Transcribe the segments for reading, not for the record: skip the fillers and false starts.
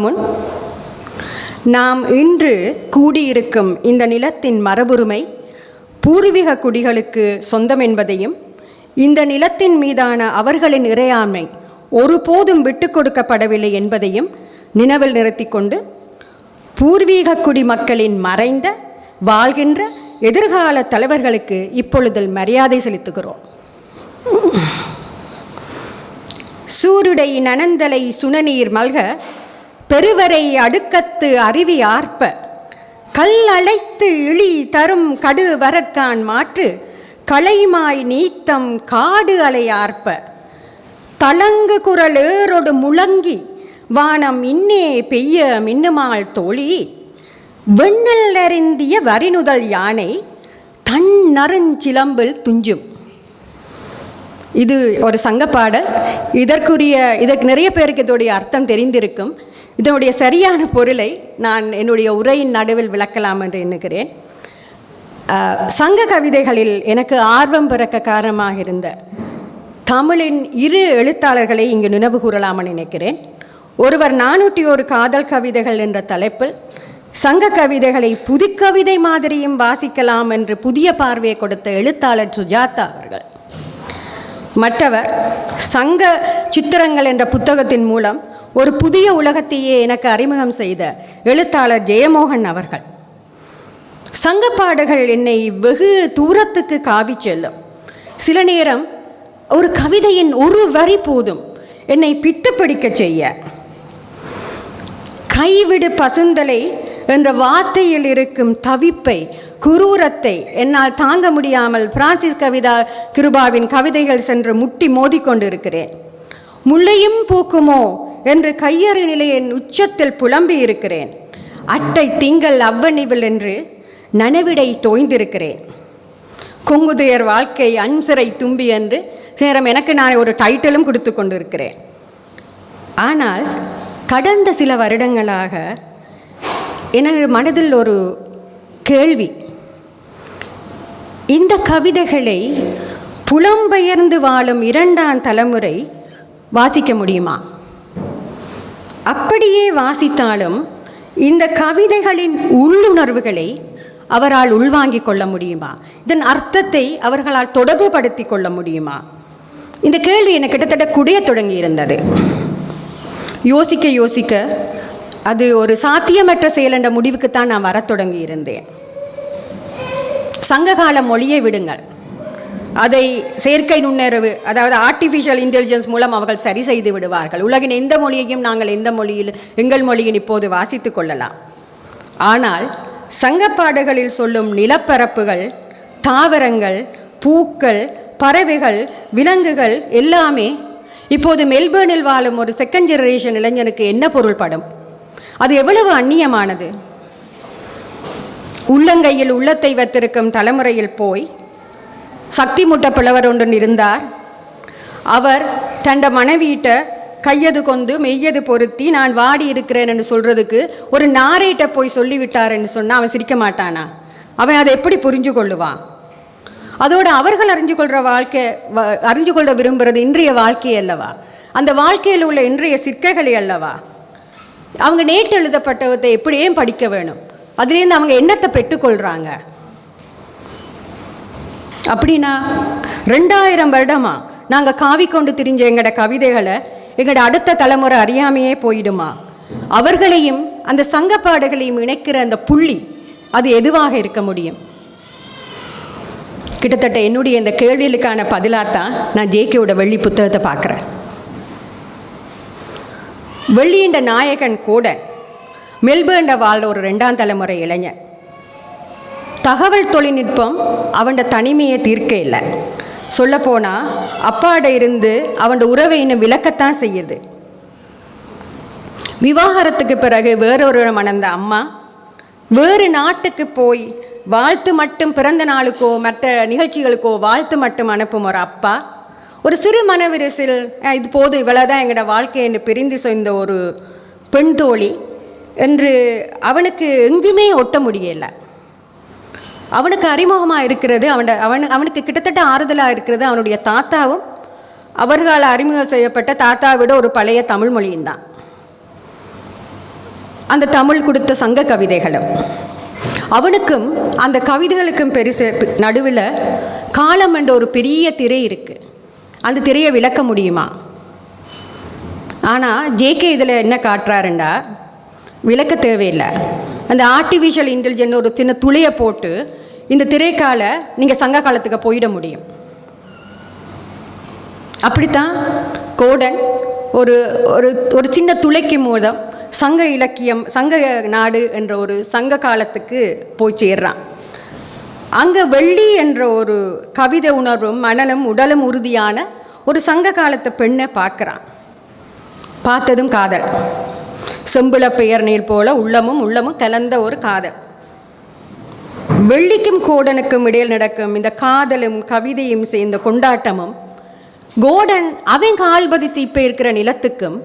முன் நாம் இன்று கூடியிருக்கும் இந்த நிலத்தின் மரபுரிமை பூர்வீக குடிகளுக்கு சொந்தம் என்பதையும், இந்த நிலத்தின் மீதான அவர்களின் இறையாண்மை ஒருபோதும் விட்டு கொடுக்கப்படவில்லை என்பதையும் நினைவில் நிறுத்திக்கொண்டு, பூர்வீக குடி மக்களின் மறைந்த வாழ்கின்ற எதிர்கால தலைவர்களுக்கு இப்பொழுதில் மரியாதை செலுத்துகிறோம். சூருடை நனந்தலை சுனநீர் மல்க பெருவரை அடுக்கத்து அருவி ஆர்ப்ப கல் அழைத்து இழி தரும் கடு வரற்கான் மாற்று களைமாய் நீத்தம் காடு அலை ஆர்ப்ப தளங்கு குரல் ஏறொடு முழங்கி வானம் இன்னே பெய்ய மின்னுமாள் தோழி வெண்ணல் அறிந்திய வரிநுதல் யானை தன் நறுஞ்சிலம்பில் துஞ்சும். இது ஒரு சங்கப்பாடல். இதற்கு நிறைய பேருக்கு இதோடைய அர்த்தம் தெரிந்திருக்கும். இதனுடைய சரியான பொருளை நான் என்னுடைய உரையின் நடுவில் விளக்கலாம் என்று எண்ணுகிறேன். சங்க கவிதைகளில் எனக்கு ஆர்வம் பிறக்க காரணமாக இருந்த தமிழின் இரு எழுத்தாளர்களை இங்கு நினைவு கூறலாம்னு நினைக்கிறேன். ஒருவர் 401 காதல் கவிதைகள் என்ற தலைப்பில் சங்க கவிதைகளை புதுக்கவிதை மாதிரியும் வாசிக்கலாம் என்று புதிய பார்வையை கொடுத்த எழுத்தாளர் சுஜாதா அவர்கள். மற்றவர் சங்க சித்திரங்கள் என்ற புத்தகத்தின் மூலம் ஒரு புதிய உலகத்தையே எனக்கு அறிமுகம் செய்த எழுத்தாளர் ஜெயமோகன் அவர்கள். சங்கப்பாடுகள் என்னை வெகு தூரத்துக்கு காவி செல்லும். சில நேரம் ஒரு கவிதையின் ஒரு வரி போதும் என்னை பித்து பிடிக்க செய்ய. கைவிடு பசுந்தலை என்ற வார்த்தையில் இருக்கும் தவிப்பை, குரூரத்தை என்னால் தாங்க முடியாமல் பிரான்சிஸ் கவிதா கிருபாவின் கவிதைகள் சென்று முட்டி மோதிக்கொண்டிருக்கிறேன். முள்ளையும் பூக்குமோ என்று கையறு நிலையின் உச்சத்தில் புலம்பி இருக்கிறேன். அட்டை திங்கள் அவ்வணிவில் என்று நனவிடை தோய்ந்திருக்கிறேன். கொங்குதுயர் வாழ்க்கை அன்சிறை தும்பி என்று நேரம் எனக்கு நான் ஒரு டைட்டிலும் கொடுத்து கொண்டிருக்கிறேன். ஆனால் கடந்த சில வருடங்களாக எனது மனதில் ஒரு கேள்வி. இந்த கவிதைகளை புலம்பெயர்ந்து வாழும் 2ஆம் தலைமுறை வாசிக்க முடியுமா? அப்படியே வாசித்தாலும் இந்த கவிதைகளின் உள்ளுணர்வுகளை அவரால் உள்வாங்கிக் கொள்ள முடியுமா? இதன் அர்த்தத்தை அவர்களால் தொடர்பு படுத்தி கொள்ள முடியுமா? இந்த கேள்வி எனக்கு கிட்டத்தட்ட குடைய தொடங்கி இருந்தது. யோசிக்க யோசிக்க அது ஒரு சாத்தியமற்ற செயல் என்ற முடிவுக்குத்தான் நான் வரத் தொடங்கி இருந்தேன். சங்ககால மொழியை விடுங்கள், அதை செயற்கை நுண்ணறிவு, அதாவது ஆர்டிஃபிஷியல் இன்டெலிஜென்ஸ் மூலம் அவர்கள் சரி செய்து விடுவார்கள். உலகின் எந்த மொழியையும் நாங்கள் எங்கள் மொழியில் இப்போது வாசித்து கொள்ளலாம். ஆனால் சங்கப்பாடுகளில் சொல்லும் நிலப்பரப்புகள், தாவரங்கள், பூக்கள், பறவைகள், விலங்குகள் எல்லாமே இப்போது மெல்பேர்னில் வாழும் ஒரு செகண்ட் ஜெனரேஷன் இளைஞனுக்கு என்ன பொருள்படும்? அது எவ்வளவு அந்நியமானது? உள்ளங்கையில் உள்ளத்தை வைத்திருக்கும் தலைமுறையில் போய் சக்தி முட்ட பிளவர் ஒன்று இருந்தார். அவர் தண்ட மனைவியிட்ட கையது கொண்டு மெய்யது பொருத்தி நான் வாடி இருக்கிறேன் என்று சொல்கிறதுக்கு ஒரு நாரேட்ட போய் சொல்லிவிட்டார் என்று சொன்னால் அவன் சிரிக்க மாட்டானா? அவன் அதை எப்படி புரிஞ்சு கொள்ளுவான்? அதோடு அவர்கள் அறிஞ்சு கொள்ள விரும்புகிறது இன்றைய வாழ்க்கை அல்லவா? அந்த வாழ்க்கையில் உள்ள இன்றைய சிற்கைகளை அல்லவா? அவங்க நேற்று எழுதப்பட்டதை எப்படியே படிக்க வேணும். அதுலேருந்து அவங்க என்னத்தை பெற்றுக்கொள்கிறாங்க? அப்படின்னா 2000 வருடமா நாங்கள் காவிக்கொண்டு திரிஞ்ச எங்களோட கவிதைகளை எங்களோட அடுத்த தலைமுறை அறியாமையே போயிடுமா? அவர்களையும் அந்த சங்கப்பாடுகளையும் இணைக்கிற அந்த புள்ளி அது எதுவாக இருக்க முடியும்? கிட்டத்தட்ட என்னுடைய இந்த கேள்விகளுக்கான பதிலாகத்தான் நான் ஜேகேவோட வெள்ளி புத்தகத்தை பார்க்குறேன். வெள்ளியின்ற நாயகன் கூட மெல்பேர்ன்ட வாழ்ற ஒரு 2ஆம் தலைமுறை இளைஞன். தகவல் தொழில்நுட்பம் அவன் தனிமையை தீர்க்க இல்லை. சொல்லப்போனால் அப்பாட இருந்து அவன் உறவை இன்னும் விளக்கத்தான் செய்யுது. விவாகரத்துக்கு பிறகு வேறொரு மணந்த அம்மா வேறு நாட்டுக்கு போய் வாழ்த்து மட்டும், பிறந்த நாளுக்கோ மற்ற நிகழ்ச்சிகளுக்கோ வாழ்த்து மட்டும் அனுப்பும் ஒரு அப்பா, ஒரு சிறு மனவிரிசில் இது போது இவ்வளோதான் எங்களோட வாழ்க்கை என்று பிரிந்து சொந்த ஒரு பெண் தோழி என்று அவனுக்கு எங்குமே ஒட்ட முடியலை. அவனுக்கு அறிமுகமாக இருக்கிறது, அவனுக்கு கிட்டத்தட்ட ஆறுதலாக இருக்கிறது அவனுடைய தாத்தாவும் அவர்களால் அறிமுகம் செய்யப்பட்ட தாத்தாவை விட ஒரு பழைய தமிழ் மொழியும் தான். அந்த தமிழ் கொடுத்த சங்க கவிதைகளும். அவனுக்கும் அந்த கவிதைகளுக்கும் பெருசு நடுவில் காலம் என்ற ஒரு பெரிய திரை இருக்குது. அந்த திரையை விளக்க முடியுமா? ஆனால் ஜேகே இதில் என்ன காட்டுறாருண்டா, விளக்க தேவையில்லை. அந்த ஆர்டிஃபிஷியல் இன்டெலிஜென்ஸ் ஒரு சின்ன துளையை போட்டு இந்த திரைக்கால நீங்கள் சங்க காலத்துக்கு போயிட முடியும். அப்படித்தான் கோடன் ஒரு ஒரு ஒரு சின்ன துளைக்கு மூலம் சங்க இலக்கியம், சங்க நாடு என்ற ஒரு சங்க காலத்துக்கு போய் சேர்றான். அங்கே வெள்ளி என்ற ஒரு கவிதை உணர்வும் மனலும் உடலும் உறுதியான ஒரு சங்க காலத்தை பெண்ணை பார்க்குறான். பார்த்ததும் காதல், செம்புல பெயர் நீர் போல உள்ளமும் கலந்த ஒரு காதல். வெள்ளிக்கும் கோடனுக்கும் இடையில் நடக்கும் இந்த காதலும் கவிதையும் சேர்ந்த கொண்டாட்டமும், கோடன் அவன் கால் பதித்து இப்போ இருக்கிற நிலத்துக்கும்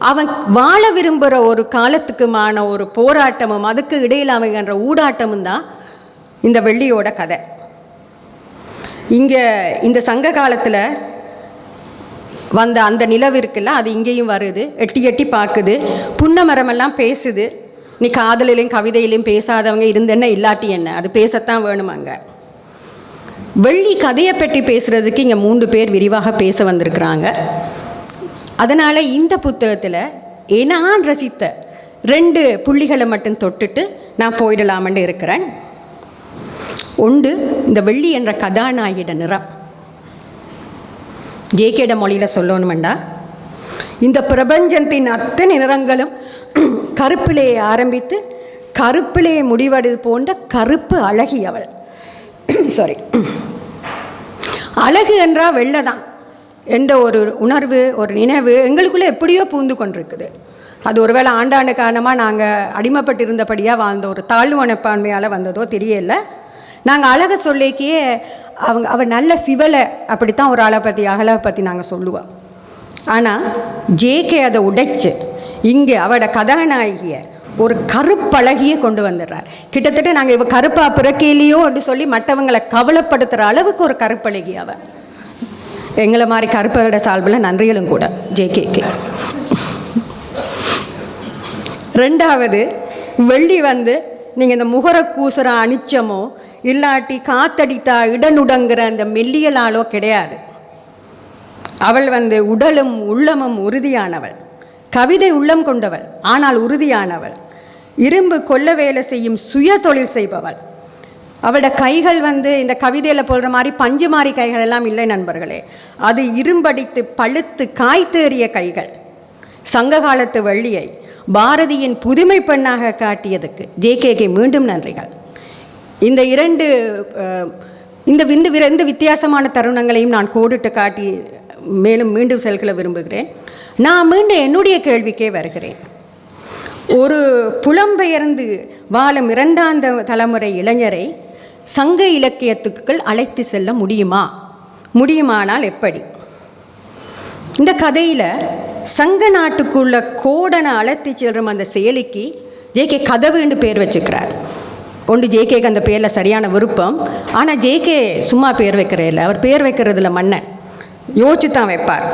அவன் வாழ விரும்புகிற ஒரு காலத்துக்குமான ஒரு போராட்டமும் அதுக்கு இடையில் அமைகின்ற ஊடாட்டமும் தான் இந்த வெள்ளியோட கதை. இங்கே இந்த சங்க காலத்தில் வந்த அந்த நிலவு இருக்குல்ல, அது இங்கேயும் வருது, எட்டி எட்டி பார்க்குது, புன்ன மரமெல்லாம் பேசுது. நீ காதலிலையும் கவிதையிலையும் பேசாதவங்க இருந்தென்ன இல்லாட்டி என்ன, அது பேசத்தான் வேணுமாங்க. வெள்ளி கதையை பற்றி பேசுகிறதுக்கு இங்கே 3 பேர் விரிவாக பேச வந்திருக்கிறாங்க. அதனால் இந்த புத்தகத்தில் நான் ரசித்த 2 புள்ளிகளை மட்டும் தொட்டுட்டு நான் போயிடலாமன்னு இருக்கிறேன். ஒன்று, இந்த வெள்ளி என்ற கதாநாயகியோட நிறம். ஜேகேட மொழியில் சொல்லணுமெண்டா, இந்த பிரபஞ்சத்தின் அத்தனை நிறங்களும் கருப்பிலே ஆரம்பித்து கருப்பிலே முடிவடைது போன்ற கருப்பு அழகி அவள். சாரி, அழகு என்றால் வெள்ளை தான் என்ற ஒரு உணர்வு, ஒரு நினைவு எங்களுக்குள்ளே எப்படியோ பூந்து கொண்டிருக்குது. அது ஒருவேளை ஆண்டாண்டு காரணமாக நாங்கள் அடிமைப்பட்டிருந்தபடியாக வாழ்ந்த ஒரு தாழ்வு மனப்பான்மையால் வந்ததோ தெரியல. நாங்கள் அழகை சொல்லிக்கே அவள் நல்ல சிவலை அப்படித்தான் ஒரு ஆளை பற்றி அகலை பற்றி நாங்கள் சொல்லுவோம். ஆனால் ஜேகே அதை உடைச்சு இங்கே அவட கதாநாயகியை ஒரு கருப்பழகியை கொண்டு வந்துடுறார். கிட்டத்தட்ட நாங்கள் இவ கருப்பாக பிறக்கையிலையோ அப்படின்னு சொல்லி மற்றவங்களை கவலைப்படுத்துகிற அளவுக்கு ஒரு கருப்பழகி அவள். எங்களை மாதிரி கருப்போட சால்பில் நன்றிகளும் கூட ஜேகேக்கு. 2வது, வெள்ளி நீங்கள் இந்த முகர கூசுற அனிச்சமோ இல்லாட்டி காத்தடித்தா இடனுடங்குற அந்த மெல்லியலாலோ கிடையாது. அவள் உடலும் உள்ளமும் உறுதியானவள், கவிதை உள்ளம் கொண்டவள், ஆனால் உறுதியானவள், இரும்பு கொல்ல வேலை செய்யும் சுய தொழில் செய்பவள். அவளோட கைகள் இந்த கவிதையில் போடுற மாதிரி பஞ்சு மாதிரி கைகள் எல்லாம் இல்லை நண்பர்களே. அது இரும்படித்து பழுத்து காய்த்தேறிய கைகள். சங்க காலத்து வெள்ளியை பாரதியின் புதுமை பெண்ணாக காட்டியதுக்கு ஜேகேக்கு மீண்டும் நன்றிகள். இந்த 2 வித்தியாசமான தருணங்களையும் நான் கோடிட்டு காட்டி மீண்டும் செல்ல விரும்புகிறேன். நான் மீண்டும் என்னுடைய கேள்விக்கே வருகிறேன். ஒரு புலம்பெயர்ந்து வாழும் 2ஆம் தலைமுறை இளைஞரை சங்க இலக்கியத்துக்குள் அழைத்து செல்ல முடியுமா? முடியுமானால் எப்படி? இந்த கதையில் சங்க நாட்டுக்குள்ள கோடனை அழைத்து செல்லும் அந்த செயலிக்கு ஜேகே கதவுன்னு பேர் வச்சுக்கிறார். ஒன்று, ஜேகேக்கு அந்த பேரில் சரியான விருப்பம். ஆனால் ஜேகே சும்மா பேர் வைக்கிறதில்ல, அவர் பேர் வைக்கிறதுல மன்னன் யோசிச்சு தான் வைப்பார்.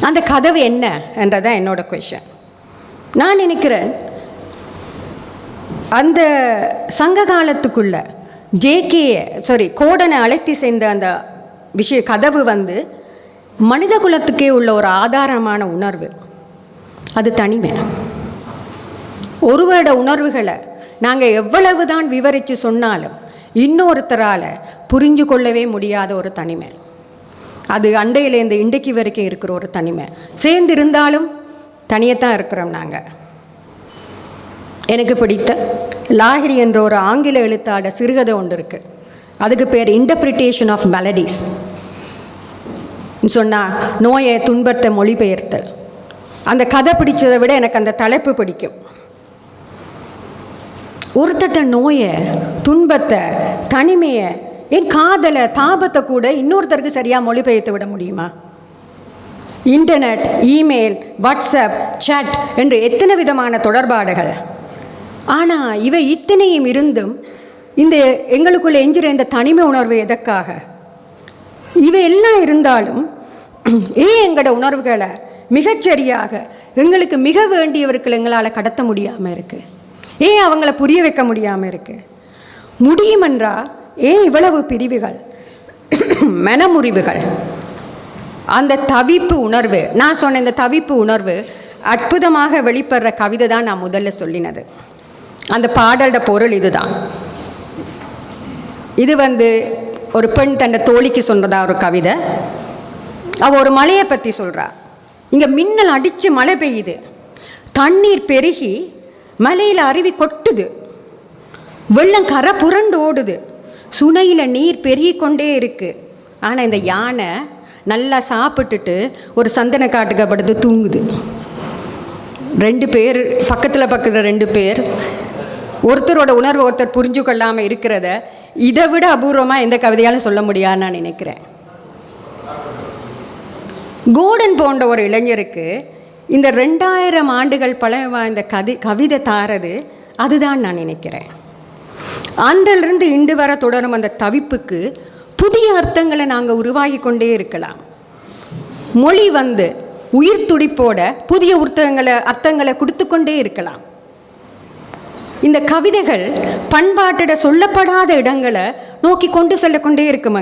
அந்த கதவு என்ன என்றதான் என்னோட கொஷன். நான் நினைக்கிறேன் அந்த சங்க காலத்துக்குள்ள கோடனை அழைத்து சேர்ந்த அந்த கதவு மனித குலத்துக்கே உள்ள ஒரு ஆதாரமான உணர்வு. அது தனிமை. ஒருவரோட உணர்வுகளை நாங்கள் எவ்வளவு தான் விவரித்து சொன்னாலும் இன்னொருத்தரால் புரிஞ்சு கொள்ளவே முடியாத ஒரு தனிமை. அது அண்டையிலேருந்து இன்றைக்கு வரைக்கும் இருக்கிற ஒரு தனிமை. சேர்ந்திருந்தாலும் தனியத்தான் இருக்கிறோம் நாங்கள். எனக்கு பிடித்த லாஹிரி என்ற ஒரு ஆங்கில எழுத்தாளர் சிறுகதை ஒன்று இருக்குது. அதுக்கு பேர் இன்டர்பிரிட்டேஷன் ஆஃப் மெலடிஸ். சொன்னால் நோயை துன்பத்தை மொழிபெயர்த்தல். அந்த கதை பிடிச்சதை விட எனக்கு அந்த தலைப்பு பிடிக்கும். ஒருத்தட்ட நோயை, துன்பத்தை, தனிமையை, என் காதலை, தாபத்தை கூட இன்னொருத்தருக்கு சரியாக மொழிபெயர்த்து விட முடியுமா? இன்டர்நெட், இமெயில், வாட்ஸ்அப், சாட் என்று எத்தனை விதமான தொடர்பாடுகள். ஆனால் இவை இத்தனையும் இருந்தும் இந்த எங்களுக்குள்ளே எஞ்சிற இந்த தனிமை உணர்வு எதற்காக? இவை எல்லாம் இருந்தாலும் எங்களோட உணர்வுகளை மிகச்சரியாக எங்களுக்கு மிக வேண்டியவர்கள் எங்களால் கடத்த முடியாமல் இருக்குது. ஏன் அவங்கள புரிய வைக்க முடியாமல் இருக்குது? முடியுமென்றா ஏன் இவ்வளவு பிரிவுகள், மனமுறிவுகள்? அந்த தவிப்பு உணர்வு, நான் சொன்ன இந்த தவிப்பு உணர்வு அற்புதமாக வெளிப்படுற கவிதை தான் நான் முதல்ல சொல்லினது. அந்த பாடலோட பொருள் இதுதான். இது ஒரு பெண் தன்னை தோழிக்கு சொன்னதா ஒரு கவிதை. அவள் ஒரு மலையை பற்றி சொல்கிறா. இங்கே மின்னல் அடித்து மழை பெய்யுது, தண்ணீர் பெருகி மலையில் அருவி கொட்டுது, வெள்ளம் கரை புரண்டு ஓடுது, சுனையில் நீர் பெருகி கொண்டே இருக்குது. ஆனால் இந்த யானை நல்லா சாப்பிட்டுட்டு ஒரு சந்தன காட்டுக்கு படுத்து தூங்குது. 2 பேர் பக்கத்தில் 2 பேர் ஒருத்தரோட உணர்வை ஒருத்தர் புரிஞ்சு கொள்ளாமல் இருக்கிறத இதை விட அபூர்வமாக எந்த கவிதையாலும் சொல்ல முடியாதுன்னு நான் நினைக்கிறேன். கோடன் போன்ற ஒரு இளைஞருக்கு இந்த 2000 ஆண்டுகள் பழைய இந்த கவிதை தாரது அதுதான் நான் நினைக்கிறேன். அன்றிலிருந்து இன்று வர தொடரும் அந்த தவிப்புக்கு புதிய அர்த்தங்களை நாங்கள் உருவாகி கொண்டே இருக்கலாம். மொழி உயிர் துடிப்போட புதிய அர்த்தங்களை கொடுத்து கொண்டே இருக்கலாம். இந்த கவிதைகள் பண்பாட்டிட சொல்லப்படாத இடங்களை நோக்கி கொண்டு செல்லக்கொண்டே இருக்கும்.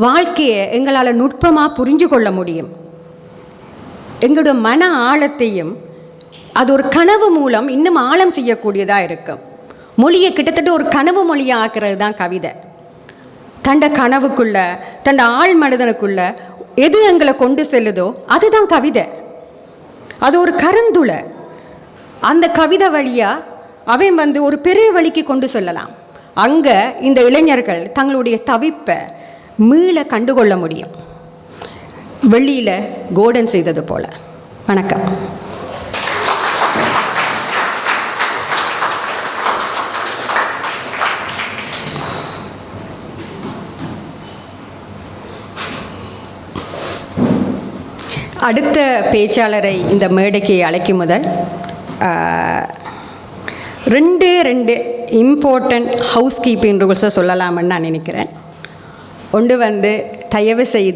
வாழ்க்கையை எங்களால் நுட்பமாக புரிஞ்சு கொள்ள முடியும். எங்களுடைய மன ஆழத்தையும் அது ஒரு கனவு மூலம் இன்னும் ஆழம் செய்யக்கூடியதாக இருக்கும். மொழியை கிட்டத்தட்ட ஒரு கனவு மொழியாக ஆக்கிறது தான் கவிதை. தண்ட கனவுக்குள்ள, தண்ட ஆழ் மனிதனுக்குள்ள எது எங்களை கொண்டு செல்லுதோ அதுதான் கவிதை. அது ஒரு கருந்துளை. அந்த கவிதை வழியாக அவன் ஒரு பெரிய வழிக்கு கொண்டு செல்லலாம். அங்கே இந்த இளைஞர்கள் தங்களுடைய தவிப்பை மீள கண்டுகொள்ள முடியும். வெளியில் கோடன் செய்தது போல. வணக்கம். அடுத்த பேச்சாளரை இந்த மேடைக்கு அழைக்கும் முதல் 2 இம்பார்ட்டன்ட் ஹவுஸ் கீப்பிங் ரூல்ஸை சொல்லலாம்னு நான் நினைக்கிறேன். ஒன்று தயவு செய்து